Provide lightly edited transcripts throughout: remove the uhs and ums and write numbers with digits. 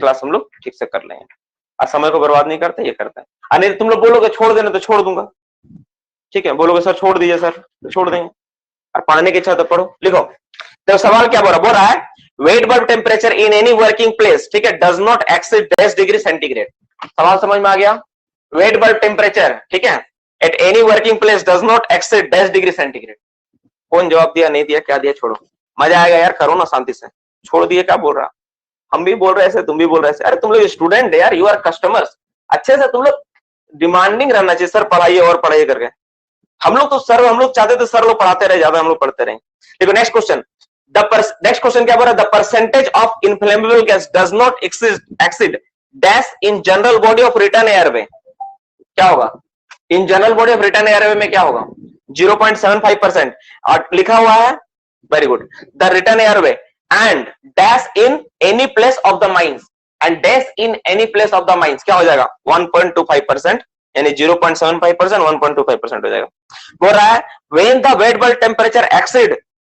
Class हम लोग ठीक से कर लेंगे। आज समय को बर्बाद नहीं करते, ये करते हैं। अरे तुम लोग बोलोगे छोड़ देना तो छोड़ दूंगा, ठीक है। बोलोगे सर छोड़ दीजिए सर, तो छोड़ देंगे। और पढ़ने की इच्छा तो पढ़ो। लिखो तो सवाल क्या बोल रहा है, wait bulb temperature in any working place, ठीक है, does not exceed 10 degree centigrade. सवाल समझ में आ गया? वेट बल्ब टेम्परेचर, ठीक है, at any working place does not exceed 10 degree centigrade. कौन जवाब दिया, नहीं दिया, क्या दिया? छोड़ो, मजा आएगा यार, करो ना शांति से। छोड़ दिए, क्या बोल रहा? हम भी बोल रहे ऐसे, तुम भी बोल रहे ऐसे। अरे तुम लोग स्टूडेंट है यार, यू आर कस्टमर्स। अच्छे से तुम लोग डिमांडिंग रहना चाहिए, सर पढ़ाइए और पढ़ाइए करके। हम लोग तो सर, हम लोग चाहते थे सर लोग पढ़ाते रहे, ज्यादा हम लोग पढ़ते रहे। देखो नेक्स्ट क्वेश्चन, नेक्स्ट क्वेश्चन क्या बोल रहा है, the percentage of inflammable gas does not exceed dash in general body of return airway. क्या होगा in general body of return airway में? क्या होगा? 0.75%। और लिखा हुआ है, very good, the return airway and dash in any place of the mines, and dash in any place of the mines क्या हो जाएगा? 1.25%, यानी 0.75%, 1.25% हो जाएगा। बोल रहा है when the wet bulb temperature exceed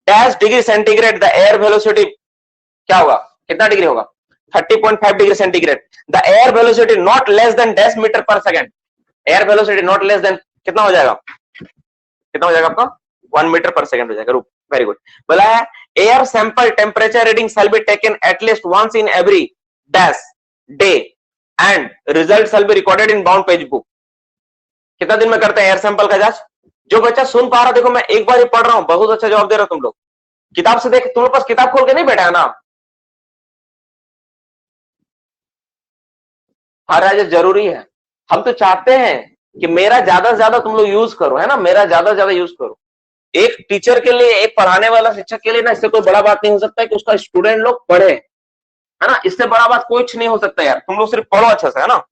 dash degree centigrade the air velocity, क्या होगा? कितना डिग्री होगा? 30.5 degree centigrade. The air velocity not less than dash meter per second. Air velocity not less than कितना हो जाएगा? कितना हो जाएगा आपका? 1 मीटर पर सेकेंड हो जाएगा। Very good. बोला है air sample temperature reading shall be taken at least once in every dash day and result shall be recorded in bound page book. कितना दिन में करते हैं एयर सैंपल का जांच? जो बच्चा सुन पा रहा, देखो मैं एक बार ही पढ़ रहा हूं, बहुत अच्छा जवाब दे रहा हो तुम लोग। किताब से देख, तुम्हारे पास किताब खोल के नहीं बैठा है ना? हर आज जरूरी है। हम तो चाहते हैं कि मेरा ज्यादा से ज्यादा तुम लोग यूज करो, है ना, मेरा ज्यादा से ज्यादा यूज करो। एक टीचर के लिए, एक पढ़ाने वाला शिक्षक के लिए ना, इससे कोई बड़ा बात नहीं हो सकता है कि उसका स्टूडेंट लोग पढ़े, है ना। इससे बड़ा बात कुछ नहीं हो सकता यार। तुम लोग सिर्फ पढ़ो अच्छा से, है ना।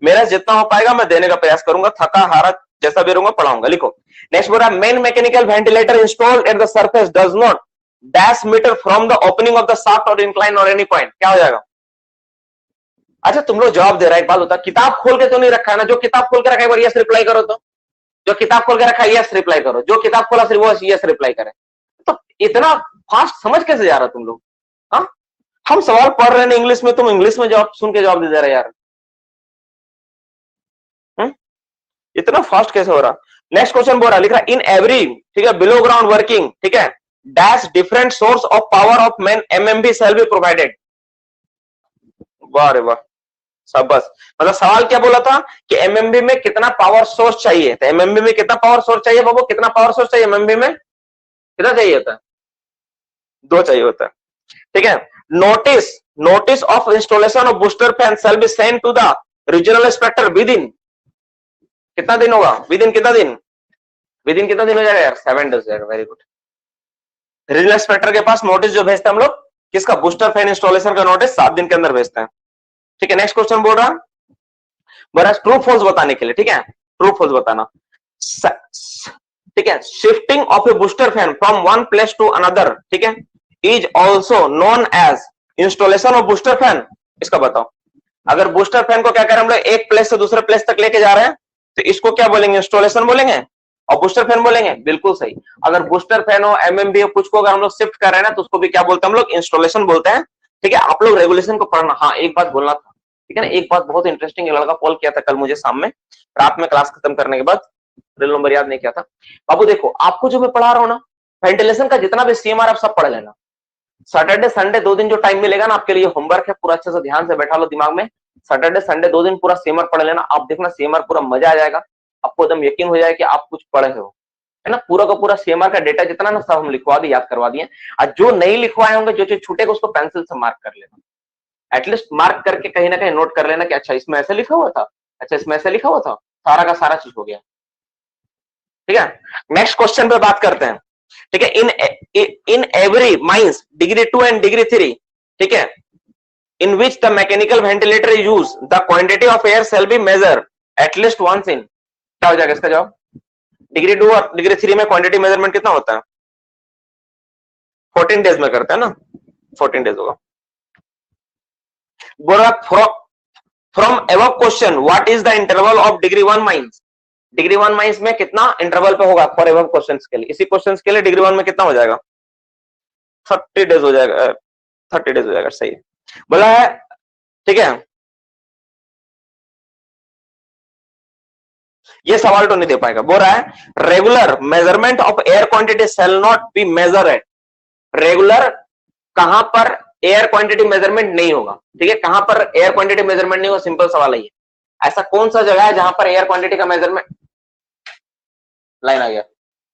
मेरा जितना हो पाएगा मैं देने का प्रयास करूंगा, थका हारा जैसा भी रहूंगा पढ़ाऊंगा। लिखो नेक्स्ट बोल रहा है main mechanical ventilator installed at the surface does not dash meter from the opening of the shaft और इंक्लाइन और एनी पॉइंट। क्या हो जाएगा? अच्छा तुम लोग जवाब दे रहा है, एक बात होता, किताब खोल के तो नहीं रखा है ना? जो किताब खोल के रखा है एक बार यस रिप्लाई करो। तो जो किताब खोल के रखा है यस रिप्लाई करो, जो किताब खोला सिर्फ वो यस रिप्लाई करे। तो इतना फास्ट समझ कैसे जा रहा तुम लोग? हाँ, हम सवाल पढ़ रहे हैं इंग्लिश में, तुम इंग्लिश में जवाब सुन के जवाब दे रहे यार। इतना फास्ट कैसे हो रहा? नेक्स्ट क्वेश्चन बोल रहा है, लिख रहा इन एवरी, ठीक है, बिलो ग्राउंड वर्किंग, ठीक है, dash different source of power of main MMB shell be provided. वाह रे वाह, शाबाश। मतलब सवाल क्या बोला था कि एमएमबी में कितना पावर सोर्स चाहिए? तो एमएमबी में कितना पावर सोर्स चाहिए बाबू? कितना पावर सोर्स चाहिए एमएमबी में? कितना चाहिए होता है? 2 चाहिए होता है, ठीक है। Notice of installation of booster fan shall be send to the regional inspector within, कितना दिन होगा? विद इन कितना दिन? विद इन कितना दिन हो जाएगा यार? 7 डेज हो जाएगा। Very good. रीजनल इंस्पेक्टर के पास नोटिस जो भेजते हैं हम लोग, किसका? बूस्टर फैन इंस्टॉलेशन का नोटिस 7 दिन के अंदर भेजते हैं, ठीक है। नेक्स्ट क्वेश्चन बोल रहा ट्रू फॉल्स बताने के लिए, ठीक है, ट्रू फॉल्स बताना, ठीक है। Shifting of a booster fan from one place to another, ठीक है, is also known as installation of booster fan. इसका बताओ। अगर बूस्टर फैन को क्या करें हम लोग, एक प्लेस से दूसरे प्लेस तक लेके जा रहे हैं, तो इसको क्या बोलेंगे? इंस्टॉलेशन बोलेंगे और बूस्टर फैन बोलेंगे। बिल्कुल सही। अगर बूस्टर फैन हो, एमएमबी हो, कुछ को अगर हम लोग शिफ्ट कर रहे हैं ना, तो उसको भी क्या बोलते हैं हम लोग? इंस्टॉलेशन बोलते हैं, ठीक है। आप लोग रेगुलेशन को पढ़ना। हाँ एक बात बोलना था, ठीक है ना, एक बात बहुत इंटरेस्टिंग, एक लड़का कॉल किया था कल मुझे शाम में, रात में क्लास खत्म करने के बाद, रियल नंबर याद नहीं किया था। बाबू देखो आपको जो मैं पढ़ा रहा हूँ ना, वेंटिलेशन का जितना भी सीएमआर आप सब पढ़ लेना। सैटरडे संडे 2 दिन जो टाइम मिलेगा ना आपके लिए, होमवर्क है, पूरा अच्छे से ध्यान से बैठा लो दिमाग में। सैटरडे संडे 2 दिन पूरा सीएमआर पढ़ लेना। आप देखना सीएमआर पूरा मजा आ जाएगा, आपको एकदम यकीन हो जाए कि आप कुछ पढ़े हो, है ना। पूरा का पूरा सीएमआर का डेटा जितना ना सब हम लिखवा दिए, याद करवा दिए। और जो नहीं लिखवाए होंगे, जो चीज छूटेगा उसको पेंसिल से मार्क कर लेना, एटलीस्ट मार्क करके कहीं ना कहीं नोट कर लेना कि अच्छा इसमें ऐसे लिखा हुआ था, अच्छा इसमें ऐसे लिखा हुआ था, सारा का सारा चीज हो गया, ठीक है। नेक्स्ट क्वेश्चन पे बात करते हैं, ठीक है। In every mines degree 2 and degree 3, ठीक है, in which the mechanical ventilator use the quantity of air shall be measure at least once in. क्या हो जाएगा इसका जवाब? डिग्री 2 और डिग्री 3 में क्वांटिटी मेजरमेंट कितना होता है? 14 डेज में करते हैं ना, 14 डेज होगा। बोला from above question what is the interval of degree 1 mines. Degree 1 mines में कितना इंटरवल पे होगा फॉर एबव क्वेश्चंस के लिए? इसी क्वेश्चंस के लिए डिग्री 1 में कितना हो जाएगा? 30 डेज हो जाएगा, 30 डेज हो जाएगा, सही है। बोला है ठीक है, ये सवाल तो नहीं दे पाएगा। बोल रहा है regular measurement of air quantity shall not be measure at, regular कहां पर एयर क्वांटिटी मेजरमेंट नहीं होगा, ठीक है, कहां पर एयर क्वांटिटी मेजरमेंट नहीं होगा, सिंपल सवाल है ये। ऐसा कौन सा जगह है जहां पर एयर क्वांटिटी का मेजरमेंट, लाइन आ गया,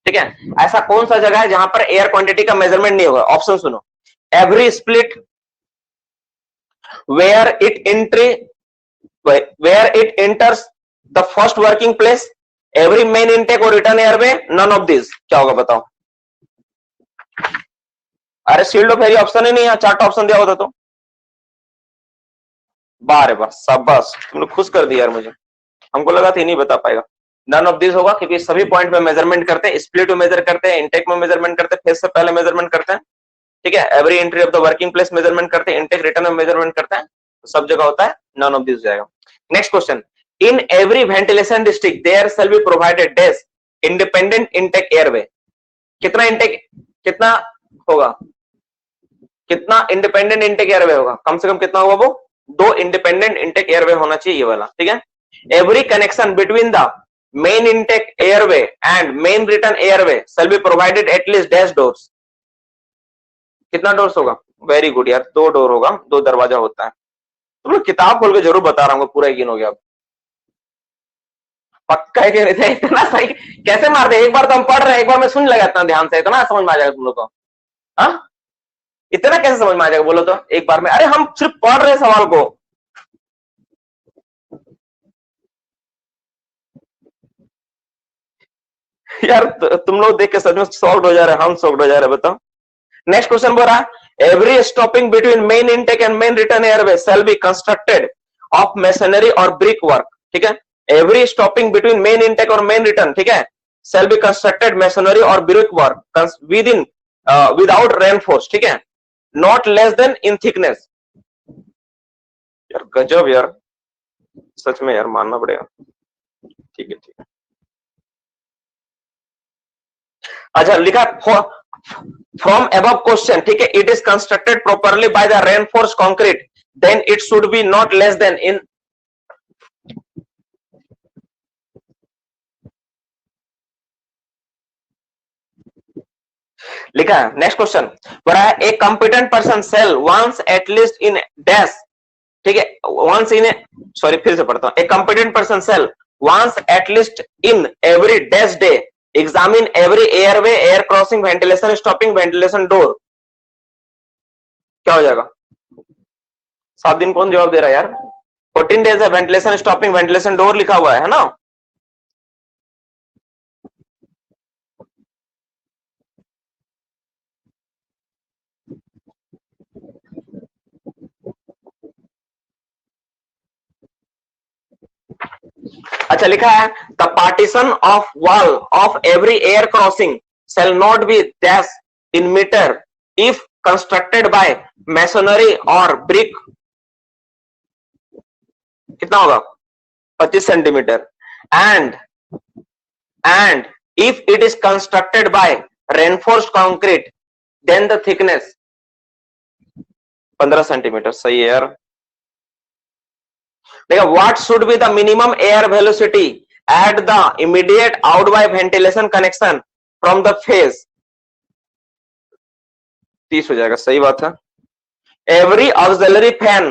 ठीक है, ऐसा कौन सा जगह है जहां पर एयर क्वांटिटी का मेजरमेंट नहीं होगा? ऑप्शन सुनो, every split where it entry where it enters the first working place, every main intake और return airway, none of this. क्या होगा बताओ? अरे शील्ड ऑफ एरिया ऑप्शन ही नहीं है, चार्ट ऑप्शन दिया होता तो। बारे बस सब, बस तुमने खुश कर दिया यार मुझे, हमको लगा था नहीं बता पाएगा। नन ऑफ दिस होगा क्योंकि सभी पॉइंट में मेजरमेंट करते हैं, स्प्लिट में मेजर करते हैं, इनटेक में मेजरमेंट करते हैं, फेज से पहले मेजरमेंट करते हैं, ठीक है, every entry of the working place measurement करते हैं, इनटेक रिटर्न में मेजरमेंट करते हैं, तो सब जगह होता है, नन ऑफ दिस जाएगा। Next question, in every ventilation district there shall be provided dash independent intake airway. कितना इनटेक, कितना होगा, कितना इंडिपेंडेंट इनटेक एयरवे होगा? कम से कम कितना होगा वो? 2 इंडिपेंडेंट इनटेक एयरवे होना चाहिए, ये वाला, ठीक है। Every connection between the main intake airway and main return airway shell be provided at least dash doors. कितना डोर्स होगा? वेरी गुड यार, 2 डोर होगा, 2 दरवाजा होता है। तुम लोग किताब खोल के जरूर बता रहा हूँ, पूरा यकीन हो गया अब। पक्का है कि इतना सही कैसे मार दे? एक बार तो हम पढ़ रहे हैं, एक बार मैं सुन लगा इतना ध्यान से, इतना समझ में आ जाएगा तुम लोग को? हाँ, इतना कैसे समझ में आ जाएगा बोलो तो एक बार में? अरे हम सिर्फ पढ़ रहे सवाल को। यार तुम लोग देख के सच में सॉल्व हो जा रहे हैं, हम सॉल्व हो जा रहे हैं, बताओ। नेक्स्ट क्वेश्चन बोल रहा है every stopping between main intake and main return airway shall be constructed of masonry और ब्रिक वर्क, ठीक है। Every stopping between main intake और मेन रिटर्न, ठीक है, शैल बी कंस्ट्रक्टेड मैसनरी और brick work with in without reinforce, ठीक है, not less than in thickness. यार गजब यार, सच में यार मानना पड़ेगा। ठीक है, ठीक है। अच्छा लिखा फ्रॉम अबव क्वेश्चन, ठीक है, it is constructed properly by the reinforce concrete then it should be not less than in, लिखा है। नेक्स्ट क्वेश्चन बोला है a competent person shall once at least in dash, ठीक है, वंस इन, सॉरी फिर से पढ़ता हूं, a competent person shall once at least in every dash day examine every airway, air crossing, ventilation stopping, ventilation door. क्या हो जाएगा? 7 दिन कौन जवाब दे रहा है यार? 14 डेज है, वेंटिलेशन स्टॉपिंग, वेंटिलेशन डोर लिखा हुआ है ना। अच्छा लिखा है the partition of wall of every air crossing shall not be dash in meter if constructed by masonry or brick। कितना होगा? 25 centimetre. and if it is constructed by reinforced concrete then the thickness 15 centimetre. सही है यार। देखा what should be the minimum air velocity at the immediate outby ventilation connection from the phase? 30 हो जाएगा। सही बात है। every auxiliary fan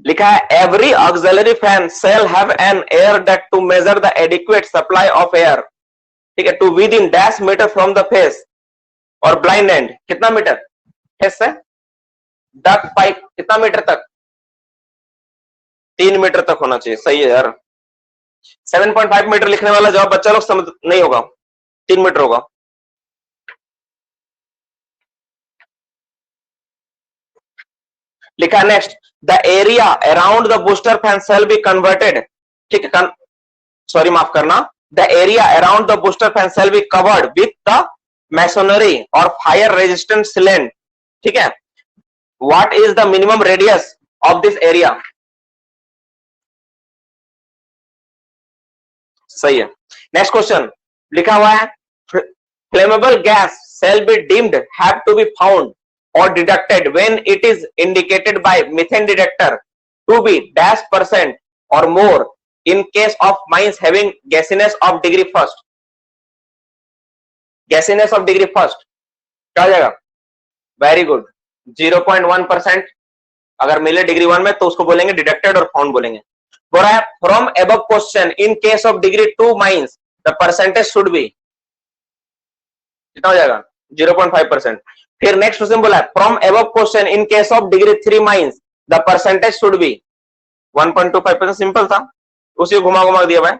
लिखा है every auxiliary fan shall have an air duct to measure the adequate supply of air, ठीक है, to within dash meter from the face और ब्लाइंड एंड। कितना मीटर? फेस से डक पाइप कितना meter तक? 3 metre तक होना चाहिए। सही है यार। 7.5 मीटर लिखने वाला जवाब बच्चा लोग समझ नहीं होगा, 3 मीटर होगा। लिखा next the area around the booster fan shall be converted, ठीक है, सॉरी माफ करना, the area around the booster fan shall be covered with the masonry or fire resistant sealant, ठीक है। what is the minimum radius of this area? सही है। Next question लिखा हुआ है flammable gas shall be deemed have to be found or deducted when it is indicated by methane detector to be -% or more in case of mines having gasiness of degree first. Gasiness of degree first क्या हो जाएगा? Very good, 0.1% अगर मिले degree 1 में तो उसको बोलेंगे detected और फाउंड बोलेंगे. बोल रहा है from above question in case of degree 2 mines the percentage should be कितना हो जाएगा? 0.5%. फिर नेक्स्ट क्वेश्चन बोला है from above question in case of degree 3 mines the percentage should be 1.25%. Simple था, उसी को घुमा घुमा दिया भाई.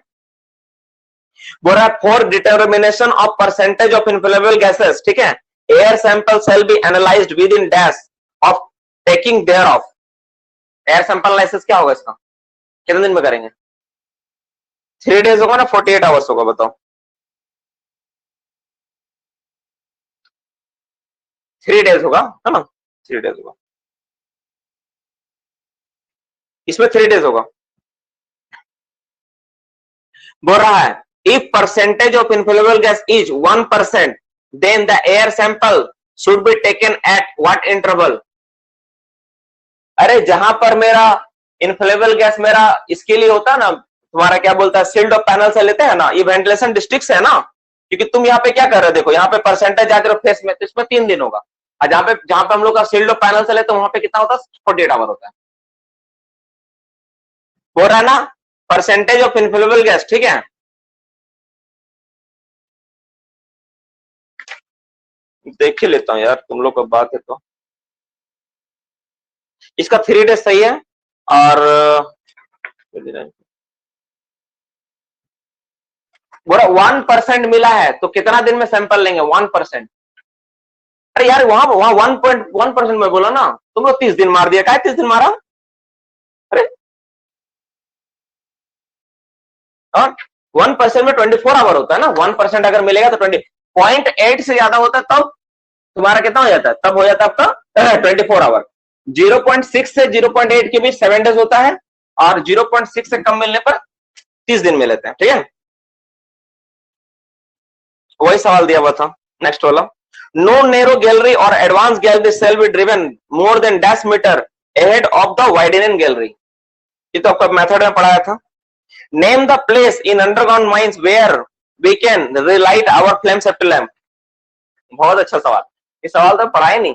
बोल रहा है for determination of percentage of inflammable gases, ठीक है, air sample shall be analysed with in dash of taking their of. Air sample analysis क्या होगा इसका? कितने दिन में करेंगे? 3 डेज होगा ना 48 आवर्स होगा? बताओ. 3 डेज होगा है ना? 3 डेज होगा, इसमें 3 डेज होगा. बोल रहा है if percentage of inflammable gas is 1% then the air sample should be taken at what interval. अरे जहां पर मेरा इनफ्लेमेबल गैस मेरा इसके लिए होता है ना, तुम्हारा क्या बोलता है, सील्ड ऑफ पैनल से लेते हैं ना, ये वेंटिलेशन डिस्ट्रिक्ट है ना, क्योंकि तुम यहाँ पे क्या कर रहे हो, देखो यहाँ पे परसेंटेज जाते रहो फेस में, तो इसमें 3 दिन होगा. और जहां पे हम लोग का सील्ड ऑफ पैनल से लेते हैं वहां पे कितना होता है? 48 आवर होता है. बोल रहा है ना परसेंटेज ऑफ इनफ्लेमेबल गैस, ठीक है, देख ही लेता हूं यार, तुम लोग का बात है तो. इसका 3 डेज सही है. और बोला 1% मिला है तो कितना दिन में सैंपल लेंगे? 1%. अरे यार वहां 1.1% में बोला ना, तुम लोग 30 दिन मार दिया. क्या 30 दिन मारा? अरे 1% में 24 आवर होता है ना. 1% अगर मिलेगा तो 20.8 से ज्यादा होता है तब तुम्हारा कितना हो जाता है? तब हो जाता है आपका 24 आवर. 0.6 से 0.8 के बीच 7 डेज होता है और 0.6 से कम मिलने पर 30 दिन में लेते हैं. ठीक है, वही सवाल दिया हुआ था. नेक्स्ट वाला, नो नैरो गैलरी और advance gallery shall be driven more than dash meter ahead of the widening gallery. ये तो आपका मेथड में पढ़ाया था. Name the place in underground mines where we can relight our flame safety lamp. बहुत अच्छा सवाल. ये सवाल तो पढ़ाए नहीं.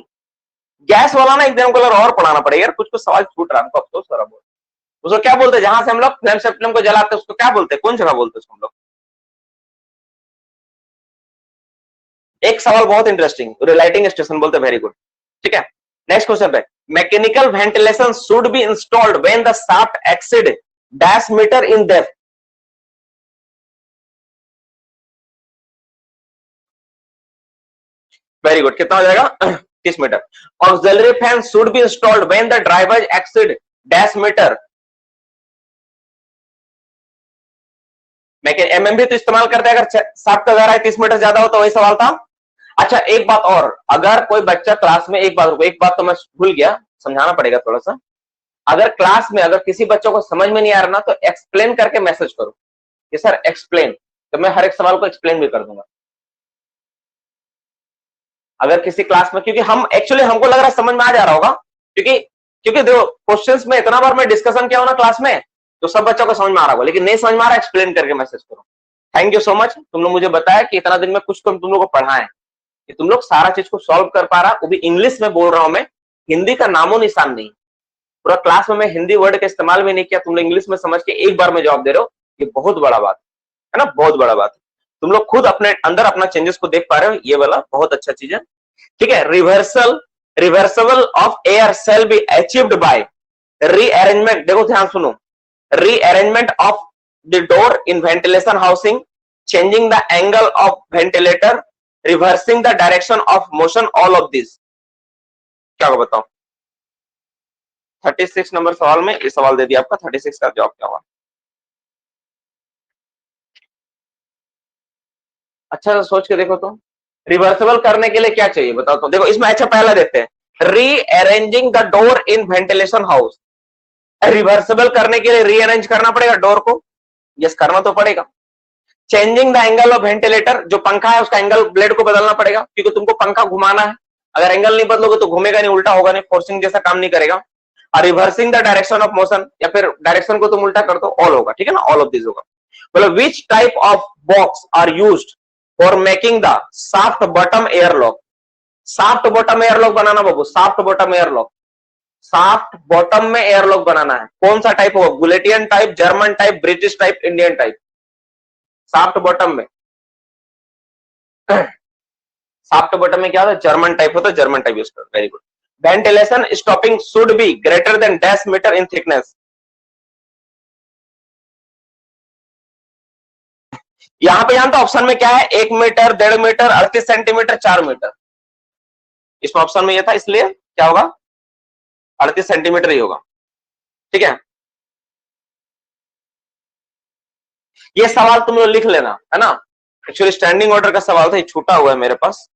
गैस वाला ना एग्जाम कलर और पढ़ाना पड़ेगा यार, कुछ कुछ सवाल छूट रहा है हमको, अफसोस हो रहा है. उसको क्या बोलते हैं जहां से हम लोग फ्लेम सेफ्टी लैम्प को जलाते हैं, उसको क्या बोलते हैं? कौन जगह बोलते हैं उसको हम लोग? एक सवाल बहुत इंटरेस्टिंग, रिलाइटिंग स्टेशन बोलते हैं. Very good. ठीक है, नेक्स्ट क्वेश्चन पे, mechanical ventilation should be installed when the shaft exceed dash meter in depth. Very good. कितना हो जाएगा? 30 meter. Auxiliary fan should be installed when the driver exceed dash meter. MMB तो इस्तेमाल करते हैं अगर शाफ्ट का दायरा 30 मीटर ज्यादा हो तो. वही सवाल था. अच्छा एक बात और, अगर कोई बच्चा क्लास में, एक बात तो मैं भूल गया, समझाना पड़ेगा थोड़ा सा. अगर क्लास में अगर किसी बच्चों को समझ में नहीं आ रहा ना, तो एक्सप्लेन करके मैसेज करो कि सर एक्सप्लेन, तो मैं हर एक सवाल को एक्सप्लेन भी कर दूंगा. अगर किसी क्लास में, क्योंकि हम एक्चुअली हमको लग रहा है समझ में आ जा रहा होगा, क्योंकि देखो क्वेश्चंस में इतना बार मैं डिस्कशन किया हूं ना क्लास में, तो सब बच्चों को समझ में आ रहा होगा. लेकिन नहीं समझ में आ रहा, एक्सप्लेन करके मैसेज करो. थैंक यू सो मच, तुम लोग मुझे बताया कि इतना दिन में कुछ तो तुम लोग को पढ़ाएं कि तुम लोग सारा चीज को सॉल्व कर पा रहा. वो भी इंग्लिश में बोल रहा हूं मैं, हिंदी का नामो निशान नहीं. पूरा क्लास में मैं हिंदी वर्ड का इस्तेमाल भी नहीं किया. तुम लोग इंग्लिश में समझ के एक बार में जवाब दे रहे हो, ये बहुत बड़ा बात है ना, बहुत बड़ा बात है. तुम लोग खुद अपने अंदर अपना चेंजेस को देख पा रहे हो, ये वाला बहुत अच्छा चीज है. ठीक है, reversible of air shall be achieved by rearrangement. देखो ध्यान सुनो, rearrangement of the door in ventilation housing, changing the angle of ventilator, reversing the direction of motion, all of this. क्या होगा बताओ? 36 नंबर सवाल में ये सवाल दे दिया आपका. 36 का जवाब क्या होगा? अच्छा सोच के देखो तो, रिवर्सिबल करने के लिए क्या चाहिए बताओ तो. देखो इसमें अच्छा पहला देखते हैं, rearranging the door in ventilation house. Reversible करने के लिए रीअरेंज करना पड़ेगा डोर को. यस करना तो पड़ेगा. Changing the angle of ventilator, जो पंखा है उसका एंगल ब्लेड को बदलना पड़ेगा, क्योंकि तुमको पंखा घुमाना है, अगर एंगल नहीं बदलोगे तो घूमेगा नहीं, उल्टा होगा नहीं, फोर्सिंग जैसा काम नहीं करेगा। और reversing the direction of motion, या फिर डायरेक्शन को तुम उल्टा कर दो, ऑल होगा, ठीक है ना, ऑल ऑफ दिस होगा। बोलो which type of box are used for making the soft bottom airlock. Soft bottom airlock बनाना बाबू, soft bottom airlock, soft bottom में एयरलॉक बनाना है, कौन सा टाइप होगा, बुलेटियन type, German type, British type, Indian type. Soft bottom में साफ्ट बॉटम में क्या होता है, जर्मन टाइप होता है, जर्मन टाइप यूज करो, very good. Ventilation stopping should be greater than dash meter in thickness. यहां पे जानते ऑप्शन में क्या है, 1 मीटर, 1.5 मीटर, 38 सेंटीमीटर, 4 मीटर। इस ऑप्शन में ये था, इसलिए क्या होगा, 38 सेंटीमीटर ही होगा, ठीक है। ये सवाल तुम लोग लिख लेना, है ना, एक्चुअली स्टैंडिंग ऑर्डर का सवाल था, ये छूटा हुआ है मेरे पास।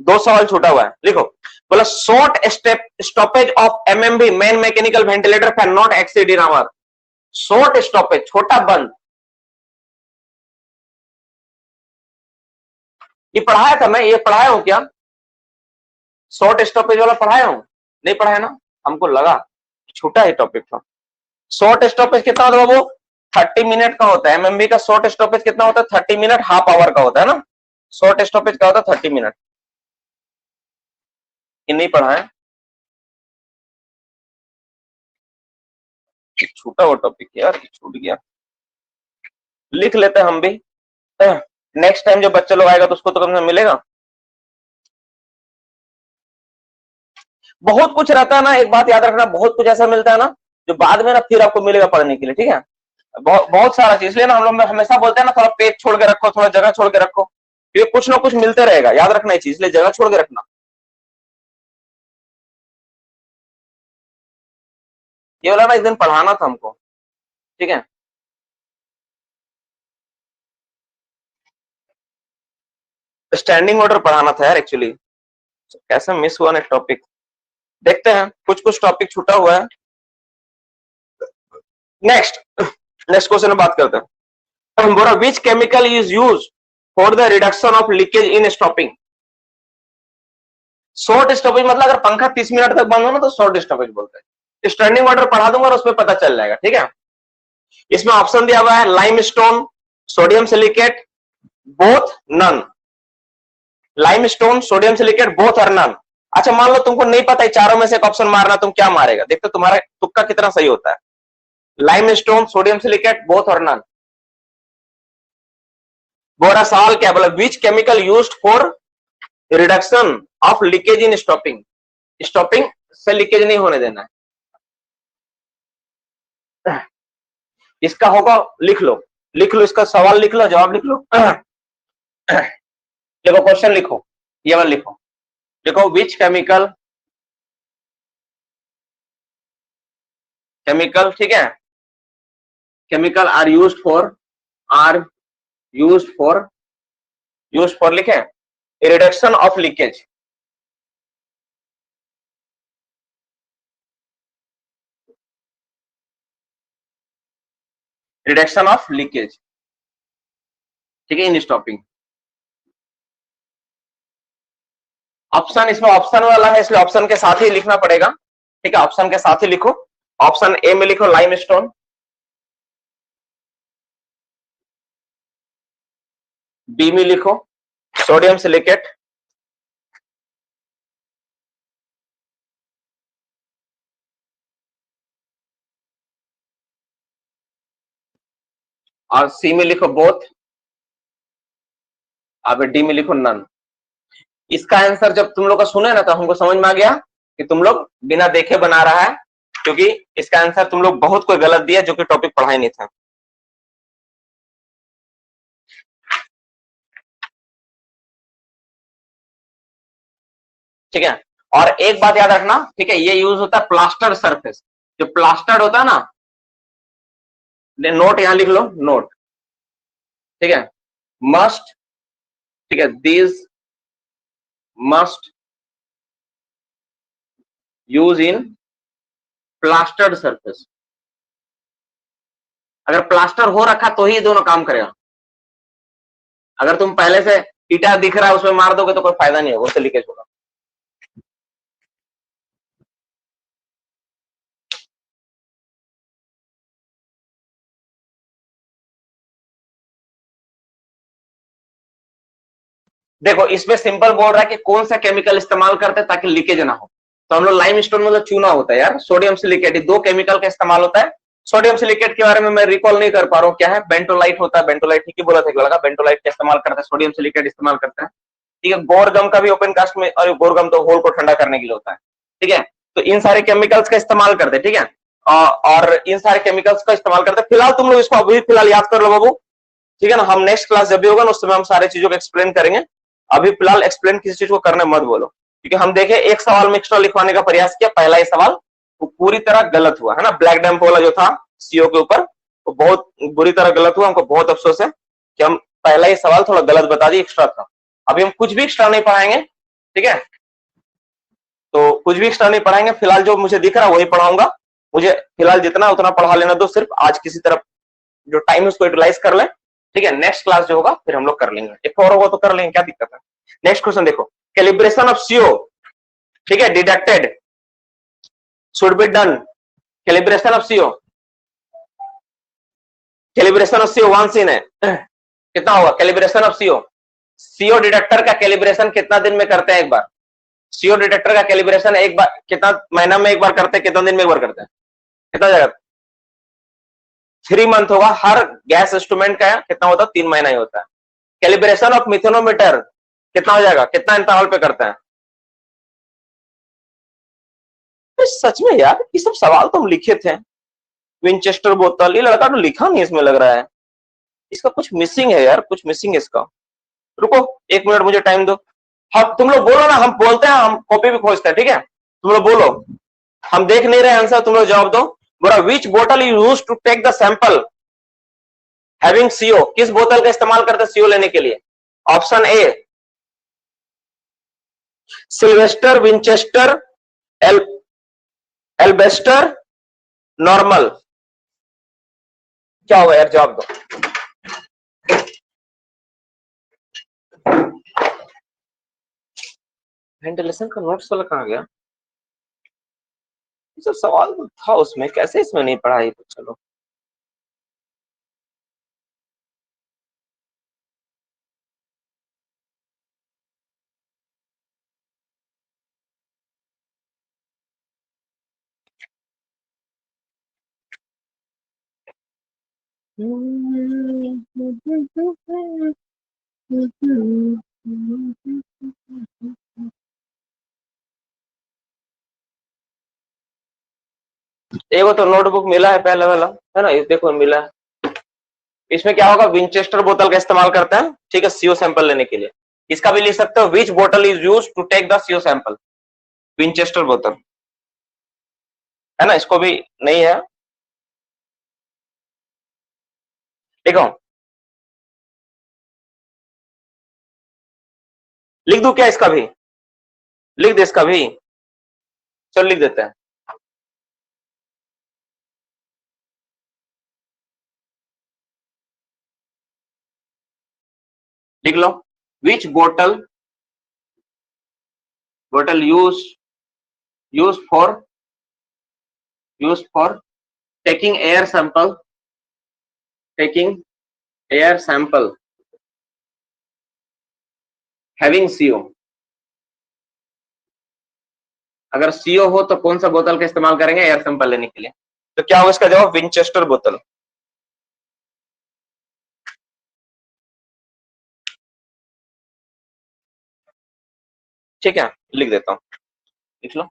दो सवाल छूटा हुआ है, लिखो। बोला short step stoppage of MMB main mechanical ventilator can not exceed in hour. Short stoppage, छोटा बंद, ये पढ़ाया था मैं, ये पढ़ाया हूं क्या, शॉर्ट स्टॉपेज वाला पढ़ाया हूं, नहीं पढ़ाया ना, हमको लगा छोटा ही टॉपिक था। शॉर्ट स्टॉपेज कितना होता है बाबू, 30 मिनट का होता है। एमएमबी का शॉर्ट स्टॉपेज कितना होता है, 30 मिनट, हाफ आवर का होता है ना, शॉर्ट स्टॉपेज का होता है 30 मिनट। ये नहीं पढ़ा है, छूटा वो टॉपिक यार, छूट गया, लिख लेते हैं हम भी, नेक्स्ट टाइम जब बच्चे लोग आएगा तो उसको तो कम से कम मिलेगा। बहुत कुछ रहता है ना, एक बात याद रखना, बहुत कुछ ऐसा मिलता है ना जो बाद में ना फिर आपको मिलेगा पढ़ने के लिए, ठीक है, बहुत सारा चीज, इसलिए ना हम लोग हमेशा बोलते हैं ना, थोड़ा पेज छोड़ के रखो, थोड़ा जगह छोड़ के रखो, क्योंकि कुछ ना कुछ मिलते रहेगा, याद रखना ये चीज, इसलिए जगह छोड़ के रखना। ये वाला ना इस दिन पढ़ाना था हमको, ठीक है, स्टैंडिंग ऑर्डर पढ़ाना था यार एक्चुअली, कैसे मिस हुआ ना टॉपिक। देखते हैं, कुछ कुछ टॉपिक छूटा हुआ है। नेक्स्ट नेक्स्ट क्वेश्चन में बात करते हैं। बोला which chemical is use for the reduction of leakage in stopping. Short stoppage मतलब अगर पंखा 30 मिनट तक बंद हो ना तो शॉर्ट स्टॉपेज बोलते हैं। स्टैंडिंग ऑर्डर पढ़ा दूंगा और उसमें पता चल जाएगा, ठीक है। इसमें ऑप्शन दिया हुआ है limestone, sodium silicate, both, none. Limestone, sodium silicate, both और नन। अच्छा मान लो तुमको नहीं पता है चारों में से एक ऑप्शन मारना, तुम क्या मारेगा, देखते तुम्हारा तुक्का कितना सही होता है। लाइमस्टोन, सोडियम सिलिकेट, बोथ और नन। बोरा सवाल क्या बोला, which chemical used for reduction of leakage in stopping. Stopping से लीकेज नहीं होने देना है। इसका होगा, लिख लो, लिख लो, इसका सवाल लिख लो, जवाब लिख लो। देखो क्वेश्चन लिखो, ये वाला लिखो, देखो विच केमिकल, केमिकल, ठीक है, chemical are used for, are used for लिखे reduction of leakage. Reduction of leakage, ठीक है, इन स्टॉपिंग। ऑप्शन इसमें ऑप्शन वाला है, इसलिए ऑप्शन के साथ ही लिखना पड़ेगा, ठीक है, ऑप्शन के साथ ही लिखो। ऑप्शन ए में लिखो लाइमस्टोन, बी में लिखो सोडियम सिलिकेट, और सी में लिखो बोथ, अब डी में लिखो नन। इसका आंसर जब तुम लोग का सुने ना तो हमको समझ में आ गया कि तुम लोग बिना देखे बना रहा है, क्योंकि इसका आंसर तुम लोग बहुत कोई गलत दिया जो कि टॉपिक पढ़ा ही नहीं था। ठीक है, और एक बात याद रखना, ठीक है, ये यूज होता है प्लास्टर सरफेस, जो प्लास्टर्ड होता है ना, नोट यहां लिख लो, नोट, ठीक है, मस्ट, ठीक है, this must use in plastered surface, अगर प्लास्टर हो रखा तो ही दोनों काम करेगा। अगर तुम पहले से ईटा दिख रहा है उसमें मार दोगे तो कोई फायदा नहीं होगा, उससे लीकेज होगा। देखो इसमें सिंपल बोल रहा है कि कौन सा केमिकल इस्तेमाल करते हैं ताकि लीकेज ना हो। तो हम लोग लाइमस्टोन मतलब चूना होता है यार, सोडियम सिलिकेट, दो केमिकल का इस्तेमाल होता है। सोडियम सिलिकेट के बारे में मैं रिकॉल नहीं कर पा रहा हूँ क्या है, बेंटोलाइट होता है, बेंटोलाइट ठीक ही बोला था लड़का, बेंटोलाइट का इस्तेमाल करते हैं, सोडियम सिलिकेट इस्तेमाल करते हैं। ठीक है, बोरगम का भी ओपन कास्ट में, और बोरगम तो होल को ठंडा करने के लिए होता है। ठीक है, तो इन सारे केमिकल्स का इस्तेमाल करते हैं। ठीक है, और इन सारे केमिकल्स का इस्तेमाल करते हैं। फिलहाल तुम लोग इसको अभी फिलहाल याद कर लो बाबू। ठीक है ना, हम नेक्स्ट क्लास जब भी होगा ना उस समय हम सारी चीजों को एक्सप्लेन करेंगे। अभी फिलहाल एक्सप्लेन किसी चीज को करने मत बोलो, क्योंकि हम देखे एक सवाल में एक्स्ट्रा लिखवाने का प्रयास किया, पहला ही सवाल वो पूरी तरह गलत हुआ है ना, ब्लैक डैम्प वाला जो था सीओ के ऊपर वो बहुत बुरी तरह गलत हुआ। हमको बहुत अफसोस है कि हम पहला ही सवाल थोड़ा गलत बता दिए, एक्स्ट्रा था। अभी हम कुछ भी एक्स्ट्रा नहीं पढ़ाएंगे। ठीक है, तो कुछ भी एक्स्ट्रा नहीं पढ़ाएंगे, फिलहाल जो मुझे दिख रहा है वही पढ़ाऊंगा। मुझे फिलहाल जितना उतना पढ़ा लेना दो, सिर्फ आज किसी तरह जो टाइम है उसको यूटिलाइज कर ले। ठीक है, नेक्स्ट क्लास जो होगा फिर हम लोग कर लेंगे, एक और होगा तो कर लेंगे, क्या दिक्कत है। नेक्स्ट क्वेश्चन देखो, कैलिब्रेशन ऑफ सीओ, ठीक है, detected should be done, calibration of CO, calibration of CO once in है कितना होगा calibration of CO, CO detector का कैलिब्रेशन कितना दिन में करते हैं एक बार, सीओ डिटेक्टर का कैलिब्रेशन एक बार कितना महीना में एक बार करते हैं, कितना दिन में एक बार करते हैं, कितना जाएगा, 3 मंथ होगा। हर गैस इंस्ट्रूमेंट का कितना होता है, 3 महीना ही होता है। कैलिब्रेशन ऑफ मिथेनोमीटर कितना हो जाएगा, कितना इंटरवल पे करते हैं। सच में यार ये सब सवाल तो हम लिखे थे, विंचेस्टर बोतल, ये लड़का तो लिखा नहीं इसमें लग रहा है, इसका कुछ मिसिंग है यार, कुछ मिसिंग है इसका। रुको 1 मिनट मुझे टाइम दो। हम तुम लोग बोलो ना, हम बोलते हैं, हम कॉपी भी खोजते हैं। ठीक है, तुम लोग बोलो, हम देख नहीं रहे आंसर, तुम लोग जवाब दो। बोला विच बोतल you use to take the sample having CO, किस बोतल का इस्तेमाल करते सीओ लेने के लिए। ऑप्शन ए सिल्वेस्टर, विंचेस्टर, एल एल्बेस्टर, नॉर्मल, क्या होगा यार, जवाब दो। वेंटिलेशन का नोट्स वाला कहां गया, ये सब सवाल तो था उसमें, कैसे इसमें नहीं पढ़ा, ये तो चलो। एगो तो नोटबुक मिला है पहले वाला, है ना, ये देखो मिला है। इसमें क्या होगा, विंचेस्टर बोतल का इस्तेमाल करते हैं, ठीक है, सीओ सैंपल लेने के लिए। इसका भी लिख सकते हो, विच बोतल is use to take the CO sample, Winchester बोतल, है ना, इसको भी नहीं है। देखो लिख दूं क्या इसका भी, लिख दे इसका भी, चलो लिख देते हैं। लिख लो, विच बोतल बोतल use for taking air sample, taking air sample having CO, अगर CO हो तो कौन सा बोतल का इस्तेमाल करेंगे एयर सैंपल लेने के लिए, तो क्या होगा इसका जवाब, विंचेस्टर बोतल। ठीक है, लिख देता हूं, लिख लो।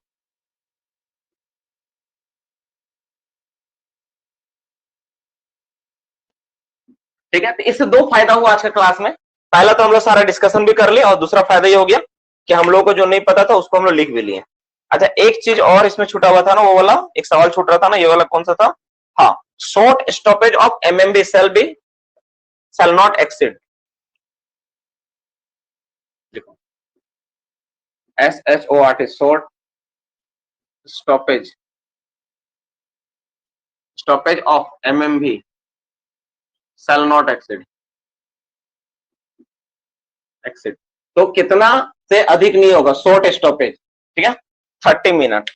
ठीक है, तो इससे दो फायदा हुआ आज के क्लास में। पहला तो हम लोग सारा डिस्कशन भी कर लिया, और दूसरा फायदा ये हो गया कि हम लोगों को जो नहीं पता था उसको हम लोग लिख भी लिए। अच्छा एक चीज और इसमें छूटा हुआ था ना, वो वाला एक सवाल छूट रहा था ना, ये वाला कौन सा था, हाँ, short stoppage of MMB shall not exceed, देखो SHORT, short stoppage of MMB shall not exceed, exceed, तो कितना से अधिक नहीं होगा शॉर्ट स्टॉपेज, ठीक है, 30 मिनट,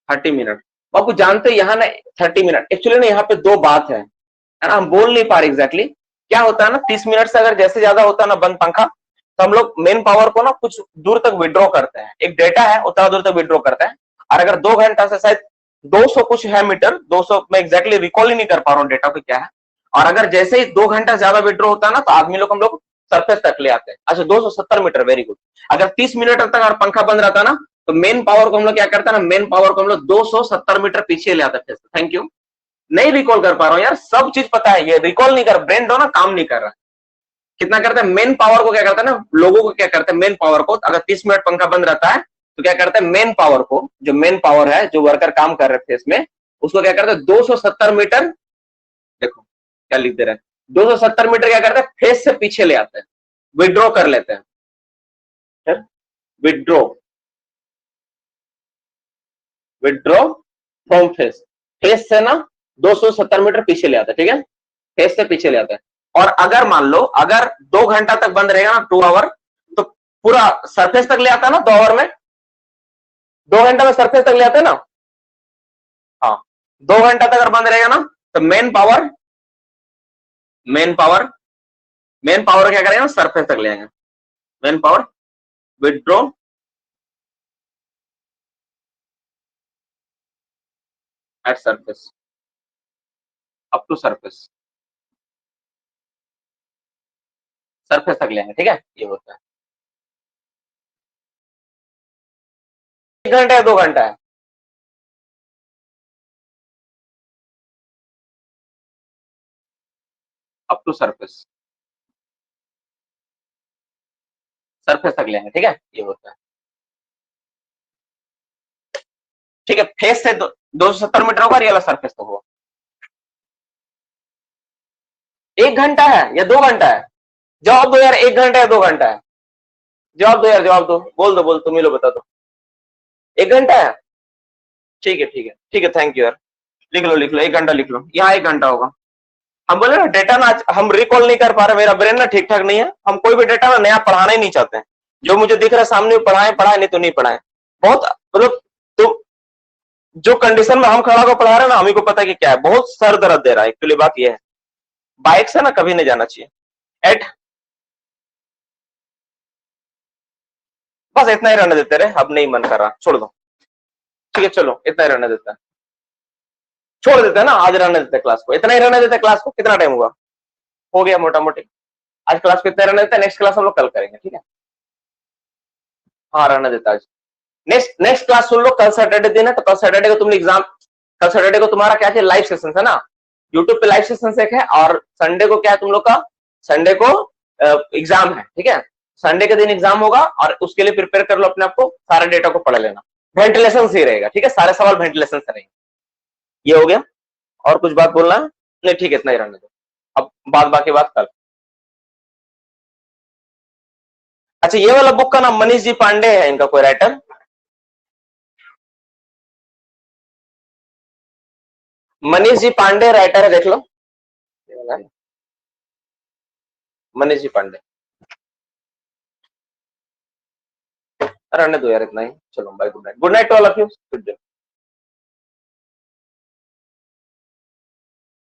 30 मिनट। आपको जानते हैं यहाँ ना 30 मिनट एक्चुअली ना यहाँ पे दो बात है ना, हम बोल नहीं पा रहे एग्जैक्टली क्या होता है ना। 30 मिनट से अगर जैसे ज्यादा होता है ना बंद पंखा, तो हम लोग मेन पावर को ना कुछ दूर तक विड्रॉ करते हैं, एक डेटा है उतना दूर तक विड्रॉ करते हैं। और अगर 2 घंटा से शायद 200 कुछ है मीटर, 200 मैं एग्जैक्टली रिकॉल ही नहीं कर पा रहा हूँ डेटा को क्या है। और अगर जैसे ही 2 घंटा ज्यादा विड्रॉ होता है ना, तो आदमी लोग हम लोग सरफेस तक ले आते हैं। अच्छा 270 मीटर, वेरी गुड। अगर 30 मिनट तक अगर पंखा बंद रहता ना, तो मेन पावर को हम लोग क्या करते हैं ना, मेन पावर को हम लोग 270 मीटर पीछे ले आते हैं। थैंक यू, नहीं रिकॉल कर पा रहा हूं यार, सब चीज पता है, ये रिकॉल नहीं कर, ब्रेन दो ना काम नहीं कर रहा। कितना करते हैं मेन पावर को, क्या करते हैं ना लोगों को, क्या करते हैं मेन पावर को, अगर 30 मिनट पंखा बंद रहता है तो क्या करते हैं मेन पावर को, जो मेन पावर है जो वर्कर काम कर रहे थे इसमें, उसको क्या करते हैं 270 मीटर, देखो क्या लिख दे रहे हैं, 270 मीटर क्या करते हैं फेस से पीछे ले आते हैं, विड्रॉ कर लेते हैं, withdraw, withdraw from face, face से ना 270 मीटर पीछे ले आता है, ठीक है, फेस से पीछे ले आता है। और अगर मान लो अगर 2 घंटा तक बंद रहेगा ना, 2 आवर, तो पूरा सरफेस तक ले आता है ना, 2 आवर में, 2 घंटा में सरफेस तक ले आते हैं ना। हाँ 2 घंटा तक अगर बंद रहेगा ना, तो main power, main power, main power क्या करेगा ना सरफेस तक ले आएंगे, main power withdraw at surface, up to surface, surface तक ले आएंगे, ठीक है, ये होता है। 1 घंटा है 2 घंटा है, अप टू सरफेस, सरफेस तक ले आएंगे, ठीक है, ये होता है। ठीक है, फेस से 270 मीटर होगा, ये वाला सरफेस तो होगा। 1 घंटा है या 2 घंटा है, जवाब दो यार, 1 घंटा या 2 घंटा है, जवाब दो यार, जवाब दो, बोल दो, बोल तुम ही लो, बता दो। 1 घंटा है, ठीक है ठीक है ठीक है, थैंक यू यार, लिख लो लिख लो, 1 घंटा लिख लो, यहाँ 1 घंटा होगा। हम बोले ना डेटा ना हम रिकॉल नहीं कर पा रहे, मेरा ब्रेन ना ठीक ठाक नहीं है, हम कोई भी डेटा ना नया पढ़ाना ही नहीं चाहते हैं, जो मुझे दिख रहा है सामने पढ़ाए पढ़ाए, नहीं तो नहीं पढ़ाए। बहुत मतलब तो जो कंडीशन में हम खड़ा को पढ़ा रहे हैं ना, हमें को पता है कि क्या है, बहुत सर दर्द दे रहा है एक्चुअली, बात यह है बाइक से ना कभी नहीं जाना चाहिए। एट बस इतना ही रहने देते रहे, अब नहीं मन कर रहा, छोड़ दो, ठीक है चलो इतना ही रहने देता है, छोड़ देते हैं ना, आज रहने देते क्लास को, इतना ही रहने देते क्लास को। कितना टाइम हुआ, हो गया मोटा मोटी, आज क्लास को इतना रहने देते हैं, नेक्स्ट क्लास हम लोग कल करेंगे, ठीक है। हाँ रहने देता आज, नेक्स्ट नेक्स्ट क्लास सुन लो, कल सैटरडे दिन है, तो कल सैटरडे को तुम एग्जाम, कल सैटरडे को तुम्हारा क्या है लाइव सेशन है ना, यूट्यूब पे लाइव सेशन एक है, और संडे को क्या है तुम लोग का, संडे को एग्जाम है, ठीक है, संडे के दिन एग्जाम होगा, और उसके लिए प्रिपेयर कर लो अपने आप को, सारे डेटा को पढ़ लेना, वेंटिलेशन से ही रहेगा, ठीक है, सारे सवाल वेंटिलेशन से रहेंगे। ये हो गया, और कुछ बात बोलना है? नहीं ठीक है, इतना ही रहने दो, अब बाकी बात कल। अच्छा ये वाला बुक का नाम मनीष जी पांडे है, इनका कोई राइटर, मनीष जी पांडे राइटर है, देख लो, मनीष जी पांडे, रहने दो यार इतना ही, चलो bye, good night, good night to all of you, good day.